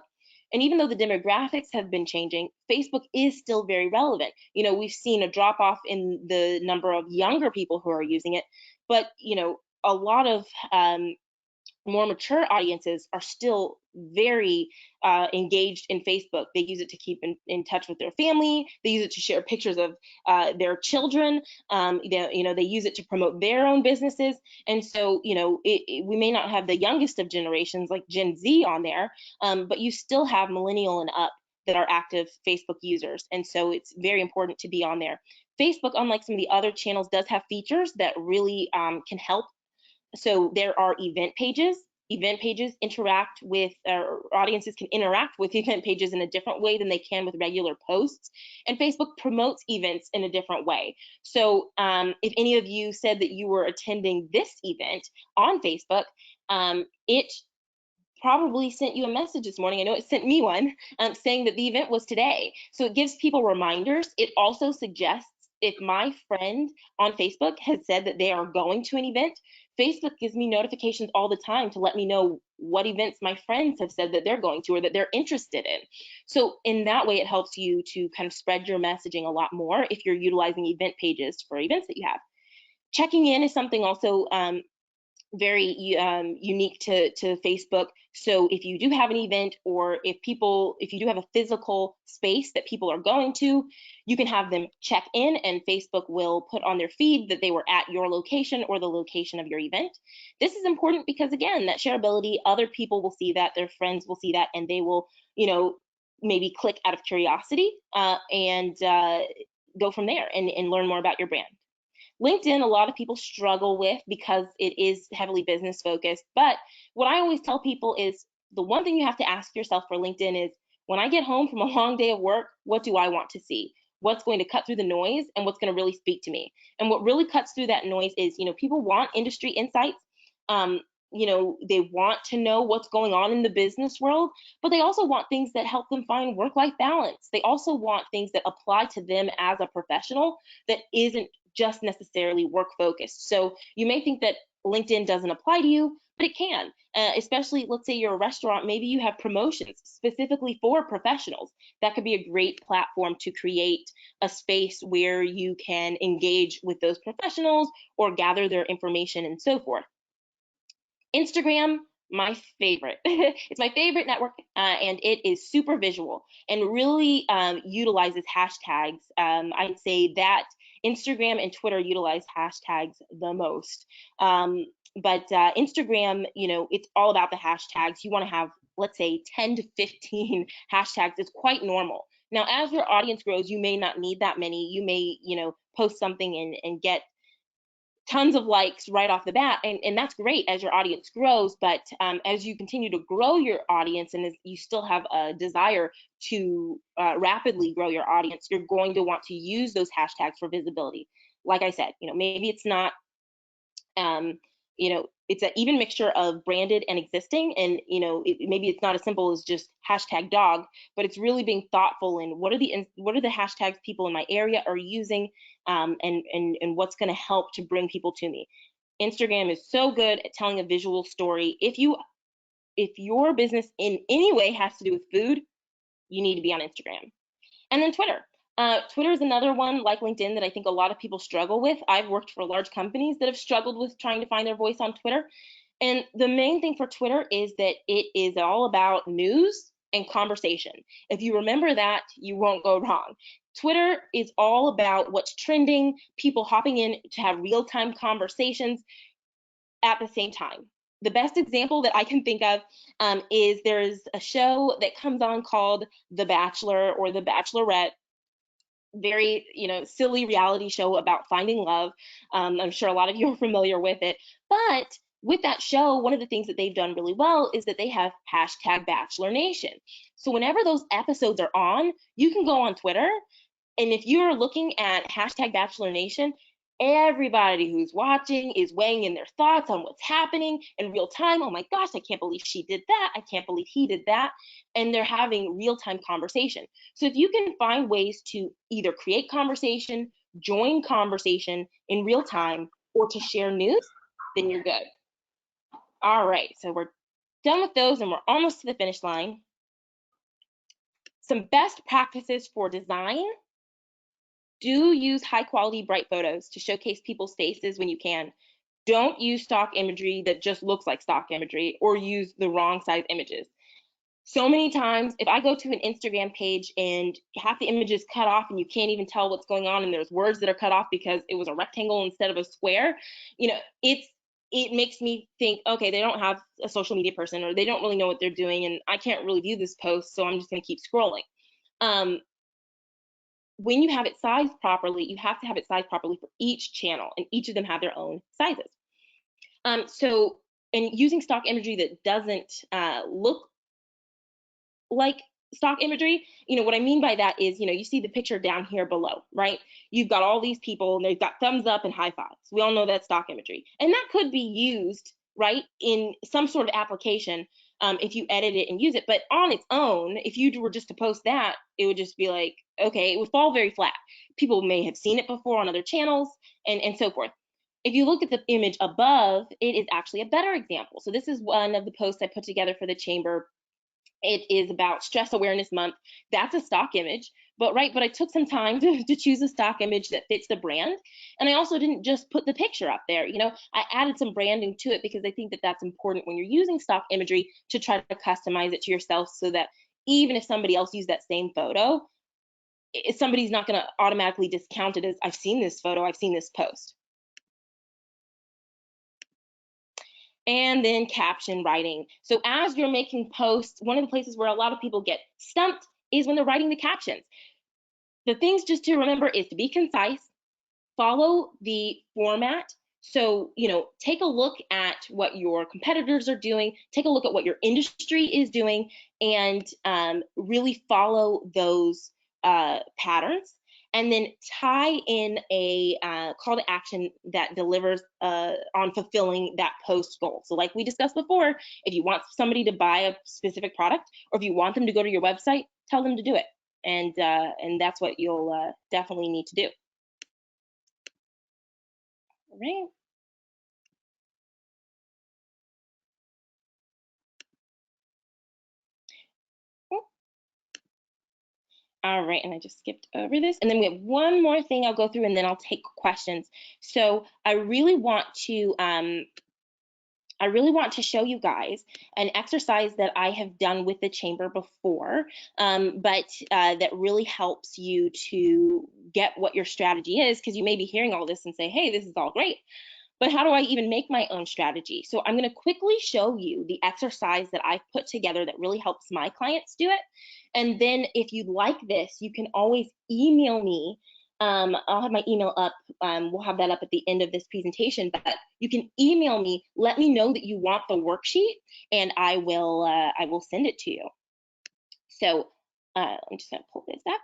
And even though the demographics have been changing, Facebook is still very relevant. You know, we've seen a drop off in the number of younger people who are using it, but you know, a lot of more mature audiences are still very engaged in Facebook. They use it to keep in touch with their family. They use it to share pictures of their children. They use it to promote their own businesses. And so, you know, we may not have the youngest of generations like Gen Z on there, but you still have millennial and up that are active Facebook users. And so it's very important to be on there. Facebook, unlike some of the other channels, does have features that really can help. So there are event pages. Event pages interact with, audiences can interact with event pages in a different way than they can with regular posts. And Facebook promotes events in a different way. So if any of you said that you were attending this event on Facebook, it probably sent you a message this morning. I know it sent me one saying that the event was today. So it gives people reminders. It also suggests if my friend on Facebook has said that they are going to an event, Facebook gives me notifications all the time to let me know what events my friends have said that they're going to or that they're interested in. So in that way, it helps you to kind of spread your messaging a lot more if you're utilizing event pages for events that you have. Checking in is something also very unique to Facebook. So if you do have an event, or if you do have a physical space that people are going to, you can have them check in, and Facebook will put on their feed that they were at your location or the location of your event. This is important because, again, that shareability, other people will see that, their friends will see that, and they will, you know, maybe click out of curiosity and go from there and learn more about your brand. LinkedIn, a lot of people struggle with because it is heavily business focused. But what I always tell people is the one thing you have to ask yourself for LinkedIn is, when I get home from a long day of work, what do I want to see? What's going to cut through the noise and what's going to really speak to me? And what really cuts through that noise is, you know, people want industry insights. You know, they want to know what's going on in the business world, but they also want things that help them find work-life balance. They also want things that apply to them as a professional that isn't just necessarily work focused. So you may think that LinkedIn doesn't apply to you, but it can, especially, let's say you're a restaurant, maybe you have promotions specifically for professionals. That could be a great platform to create a space where you can engage with those professionals or gather their information and so forth. Instagram, my favorite. It's my favorite network, and it is super visual and really utilizes hashtags. I'd say that Instagram and Twitter utilize hashtags the most. But Instagram, you know, it's all about the hashtags. You want to have, let's say, 10 to 15 hashtags. It's quite normal. Now, as your audience grows, you may not need that many. You may, you know, post something and get tons of likes right off the bat, and that's great as your audience grows. But as you continue to grow your audience, and as you still have a desire to rapidly grow your audience, you're going to want to use those hashtags for visibility. Like I said, you know, maybe it's not it's an even mixture of branded and existing. And, maybe it's not as simple as just hashtag dog, but it's really being thoughtful in what are the hashtags people in my area are using, and what's going to help to bring people to me. Instagram is so good at telling a visual story. If your business in any way has to do with food, you need to be on Instagram. And then Twitter. Twitter is another one, like LinkedIn, that I think a lot of people struggle with. I've worked for large companies that have struggled with trying to find their voice on Twitter. And the main thing for Twitter is that it is all about news and conversation. If you remember that, you won't go wrong. Twitter is all about what's trending, people hopping in to have real-time conversations at the same time. The best example that I can think of is there's a show that comes on called The Bachelor or The Bachelorette. Very, silly reality show about finding love. I'm sure a lot of you are familiar with it. But with that show, one of the things that they've done really well is that they have hashtag Bachelor Nation. So whenever those episodes are on, you can go on Twitter, and if you're looking at hashtag Bachelor Nation, everybody who's watching is weighing in their thoughts on what's happening in real time. Oh my gosh, I can't believe she did that. I can't believe he did that. And they're having real-time conversation. So if you can find ways to either create conversation, join conversation in real time, or to share news, then you're good. All right, so we're done with those and we're almost to the finish line. Some best practices for design. Do use high quality, bright photos to showcase people's faces when you can. Don't use stock imagery that just looks like stock imagery, or use the wrong size images. So many times, if I go to an Instagram page and half the image is cut off and you can't even tell what's going on, and there's words that are cut off because it was a rectangle instead of a square, it makes me think, okay, they don't have a social media person, or they don't really know what they're doing, and I can't really view this post, so I'm just going to keep scrolling. When you have it sized properly, you have to have it sized properly for each channel, and each of them have their own sizes. And using stock imagery that doesn't look like stock imagery, what I mean by that is, you see the picture down here below, right? You've got all these people and they've got thumbs up and high fives. We all know that's stock imagery. And that could be used, right, in some sort of application if you edit it and use it. But on its own, if you were just to post that, it would just be like, okay, it would fall very flat. People may have seen it before on other channels and so forth. If you look at the image above, it is actually a better example. So this is one of the posts I put together for the chamber. It is about Stress Awareness Month. That's a stock image, but I took some time to choose a stock image that fits the brand. And I also didn't just put the picture up there. I added some branding to it because I think that that's important when you're using stock imagery, to try to customize it to yourself, so that even if somebody else used that same photo, somebody's not going to automatically discount it as, I've seen this photo, I've seen this post. And then caption writing. So as you're making posts, one of the places where a lot of people get stumped is when they're writing the captions. The things just to remember is to be concise, follow the format. So, take a look at what your competitors are doing, take a look at what your industry is doing, and really follow those patterns. And then tie in a call to action that delivers on fulfilling that post goal. So like we discussed before, if you want somebody to buy a specific product, or if you want them to go to your website, tell them to do it. And that's what you'll definitely need to do. All right. All right, and I just skipped over this. And then we have one more thing I'll go through, and then I'll take questions. So I really want to show you guys an exercise that I have done with the chamber before, but that really helps you to get what your strategy is, because you may be hearing all this and say, hey, this is all great, but how do I even make my own strategy? So I'm going to quickly show you the exercise that I've put together that really helps my clients do it. And then if you like this, you can always email me. I'll have my email up. We'll have that up at the end of this presentation, but you can email me, let me know that you want the worksheet, and I will send it to you. So I'm just going to pull this up.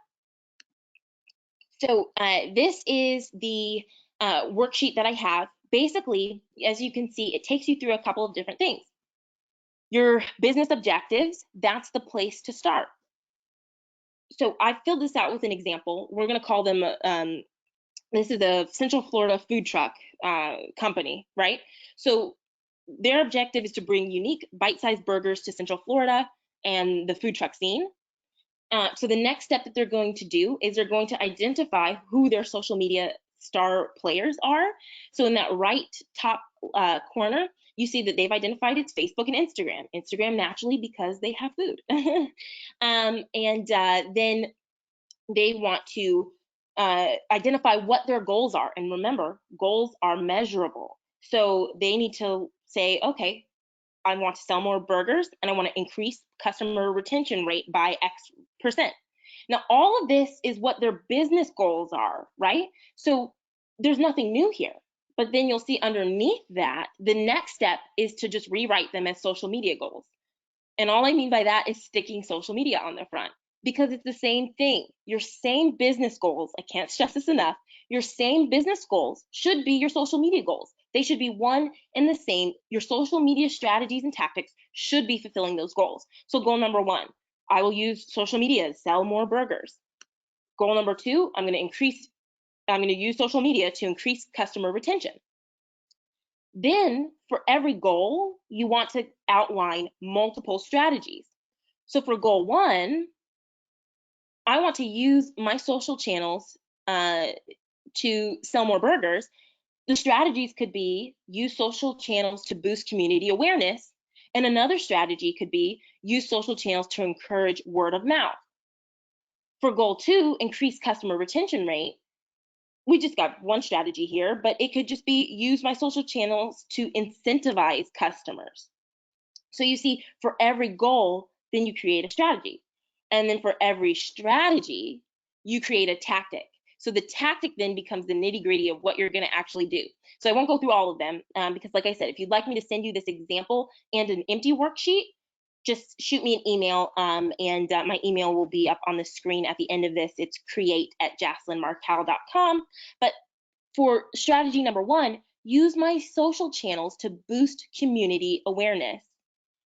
So this is the worksheet that I have. basically, as you can see, it takes you through a couple of different things. Your business objectives, that's the place to start. So I filled this out with an example. We're going to call them, this is a Central Florida food truck company, right? So their objective is to bring unique bite-sized burgers to Central Florida and the food truck scene. So the next step that they're going to do is they're going to identify who their social media star players are. So in that right top corner, you see that they've identified it's Facebook and Instagram. Instagram naturally because they have food. Then they want to identify what their goals are. And remember, goals are measurable. So they need to say, okay, I want to sell more burgers and I want to increase customer retention rate by X percent. Now, all of this is what their business goals are, right? So there's nothing new here. But then you'll see underneath that, the next step is to just rewrite them as social media goals. And all I mean by that is sticking social media on the front, because it's the same thing. Your same business goals, I can't stress this enough, your same business goals should be your social media goals. They should be one and the same. Your social media strategies and tactics should be fulfilling those goals. So goal number 1, I will use social media to sell more burgers. Goal number 2, I'm going to use social media to increase customer retention. Then for every goal, you want to outline multiple strategies. So for goal 1, I want to use my social channels to sell more burgers. The strategies could be use social channels to boost community awareness. And another strategy could be use social channels to encourage word of mouth. For goal 2, increase customer retention rate, we just got one strategy here, but it could just be use my social channels to incentivize customers. So you see, for every goal, then you create a strategy. And then for every strategy, you create a tactic. So the tactic then becomes the nitty-gritty of what you're going to actually do. So I won't go through all of them because, like I said, if you'd like me to send you this example and an empty worksheet, just shoot me an email, and my email will be up on the screen at the end of this. It's create@jaslynmarcal.com. But for strategy number 1, use my social channels to boost community awareness.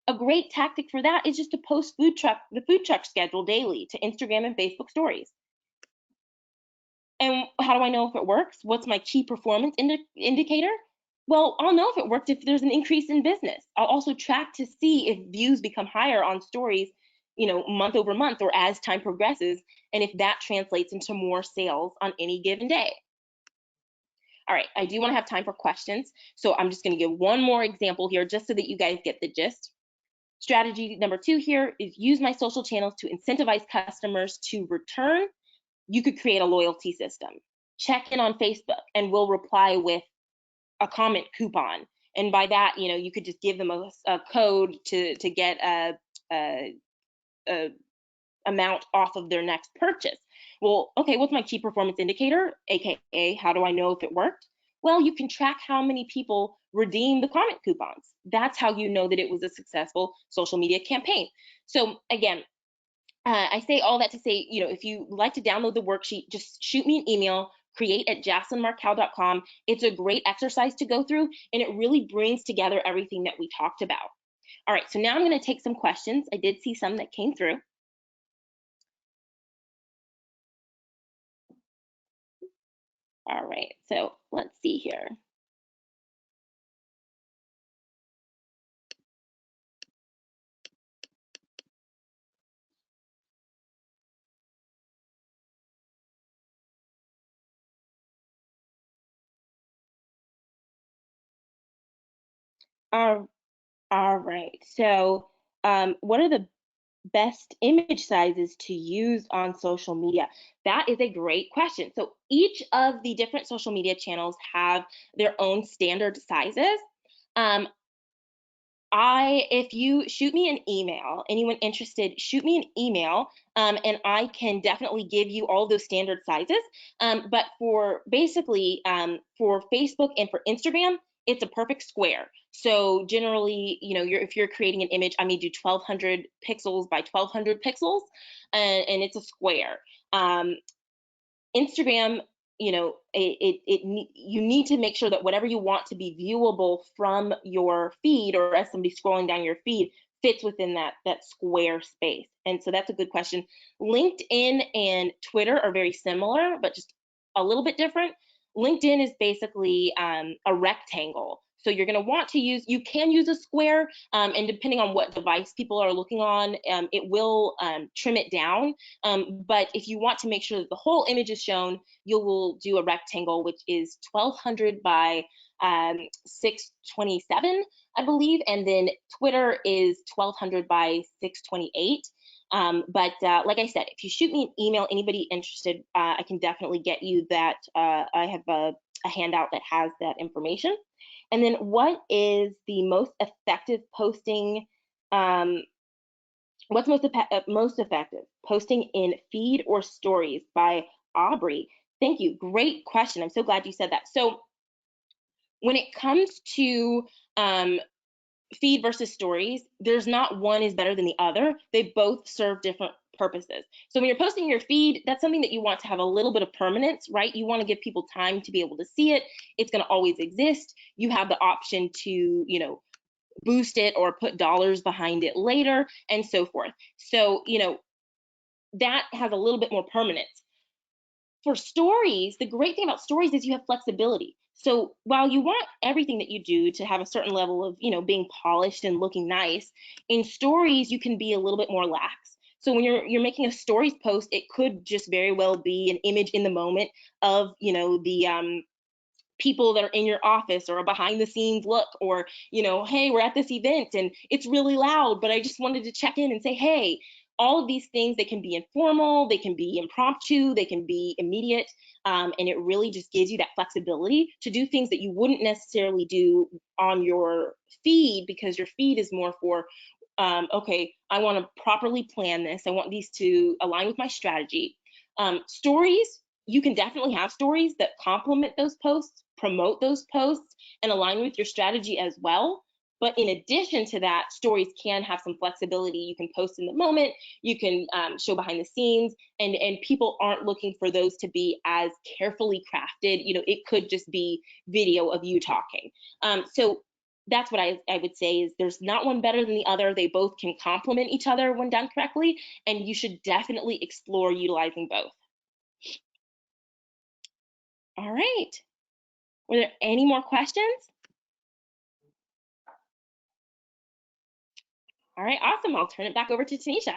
A great tactic for that is just to post the food truck schedule daily to Instagram and Facebook stories. And how do I know if it works? What's my key performance indicator? Well, I'll know if it worked if there's an increase in business. I'll also track to see if views become higher on stories, month over month or as time progresses, and if that translates into more sales on any given day. All right, I do want to have time for questions, so I'm just going to give one more example here just so that you guys get the gist. Strategy number 2 here is use my social channels to incentivize customers to return. You could create a loyalty system. Check in on Facebook and we'll reply with a comment coupon. And by that, you could just give them a code to get a amount off of their next purchase. Well, okay, what's my key performance indicator? AKA, how do I know if it worked? Well, you can track how many people redeem the comment coupons. That's how you know that it was a successful social media campaign. So again, I say all that to say, if you like to download the worksheet, just shoot me an email, create@jaslynmarcal.com. It's a great exercise to go through, and it really brings together everything that we talked about. All right, so now I'm going to take some questions. I did see some that came through. All right, so let's see here. All right, so what are the best image sizes to use on social media? That is a great question. So each of the different social media channels have their own standard sizes. If you shoot me an email, anyone interested, shoot me an email, and I can definitely give you all those standard sizes. But for basically, for Facebook and for Instagram, it's a perfect square. So generally, if you're creating an image, I may do 1200 pixels by 1200 pixels, and it's a square. Instagram you need to make sure that whatever you want to be viewable from your feed, or as somebody scrolling down your feed, fits within that square space. And so that's a good question. LinkedIn and Twitter are very similar, but just a little bit different. LinkedIn is basically a rectangle. So you're going to want to you can use a square, and depending on what device people are looking on, it will trim it down. But if you want to make sure that the whole image is shown, you will do a rectangle, which is 1200 by 627, I believe. And then Twitter is 1200 by 628. But like I said, if you shoot me an email, anybody interested, I can definitely get you that. I have a handout that has that information. And then what is the most effective posting? What's most effective? Posting in feed or stories, by Aubrey. Thank you. Great question. I'm so glad you said that. So when it comes to feed versus stories, there's not one is better than the other. They both serve different purposes. So when you're posting your feed, that's something that you want to have a little bit of permanence, right? You want to give people time to be able to see it. It's going to always exist. You have the option to, boost it or put dollars behind it later, and so forth. So, that has a little bit more permanence. For stories, the great thing about stories is you have flexibility. So while you want everything that you do to have a certain level of, being polished and looking nice, in stories you can be a little bit more lax. So when you're making a stories post, it could just very well be an image in the moment of, the people that are in your office, or a behind the scenes look, or hey, we're at this event and it's really loud, but I just wanted to check in and say hey. All of these things, they can be informal, they can be impromptu, they can be immediate, and it really just gives you that flexibility to do things that you wouldn't necessarily do on your feed, because your feed is more for okay, I want to properly plan this, I want these to align with my strategy. Stories, you can definitely have stories that complement those posts, promote those posts, and align with your strategy as well. But in addition to that, stories can have some flexibility. You can post in the moment, you can show behind the scenes, and people aren't looking for those to be as carefully crafted. It could just be video of you talking. So that's what I would say is there's not one better than the other. They both can complement each other when done correctly, and you should definitely explore utilizing both. All right. Were there any more questions? All right, awesome. I'll turn it back over to Tanisha.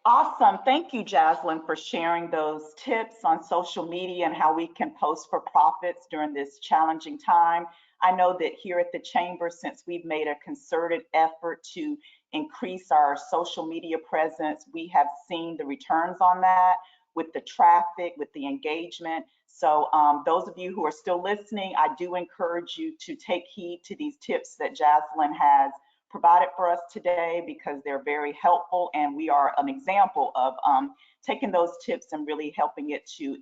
Awesome. Thank you, Jaslyn, for sharing those tips on social media and how we can post for profits during this challenging time. I know that here at the Chamber, since we've made a concerted effort to increase our social media presence, we have seen the returns on that with the traffic, with the engagement. So those of you who are still listening, I do encourage you to take heed to these tips that Jaslyn has provided for us today, because they're very helpful, and we are an example of taking those tips and really helping it to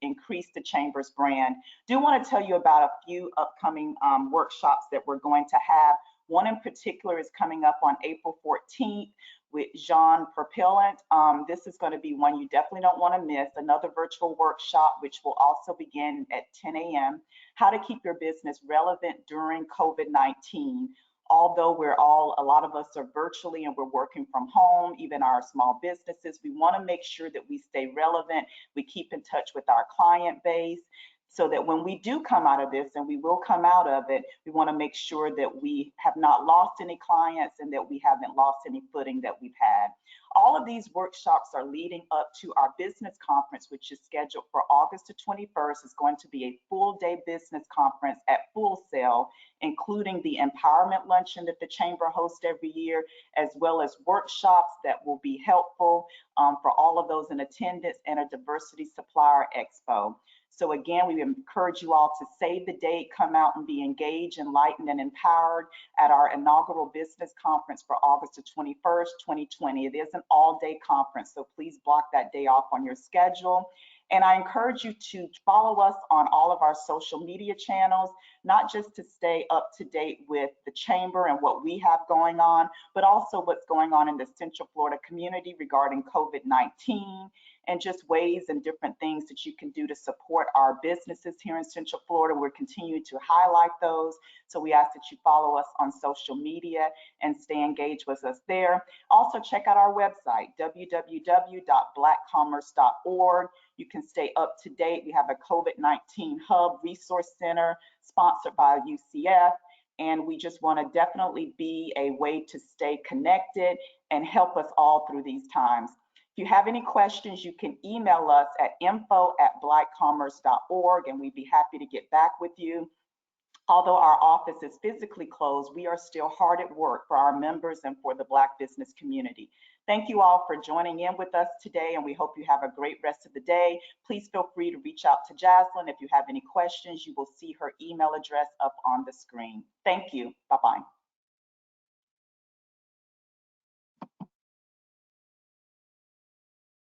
increase the Chamber's brand. Do want to tell you about a few upcoming workshops that we're going to have. One in particular is coming up on April 14th with Jean Propellant. This is going to be one you definitely don't want to miss. Another virtual workshop, which will also begin at 10 a.m. How to keep your business relevant during COVID-19. Although a lot of us are virtually and we're working from home, even our small businesses, we want to make sure that we stay relevant, we keep in touch with our client base, so that when we do come out of this, and we will come out of it, we want to make sure that we have not lost any clients and that we haven't lost any footing that we've had. All of these workshops are leading up to our business conference, which is scheduled for August the 21st. It's going to be a full day business conference at Full Sail, including the empowerment luncheon that the Chamber hosts every year, as well as workshops that will be helpful for all of those in attendance, and a diversity supplier expo. So again, we encourage you all to save the date, come out and be engaged, enlightened, and empowered at our inaugural business conference for August the 21st, 2020. It is an all-day conference, so please block that day off on your schedule. And I encourage you to follow us on all of our social media channels. not just to stay up to date with the chamber and what we have going on, but also what's going on in the Central Florida community regarding COVID-19 and just ways and different things that you can do to support our businesses here in Central Florida. We're continuing to highlight those. So we ask that you follow us on social media and stay engaged with us there. Also, check out our website, www.blackcommerce.org. You can stay up to date. We have a COVID-19 Hub Resource Center sponsored by UCF. And we just want to definitely be a way to stay connected and help us all through these times. If you have any questions, you can email us at info@blackcommerce.org, and we'd be happy to get back with you. Although our office is physically closed, we are still hard at work for our members and for the Black business community. Thank you all for joining in with us today, and we hope you have a great rest of the day. Please feel free to reach out to Jaslyn if you have any questions. You will see her email address up on the screen. Thank you. Bye-bye.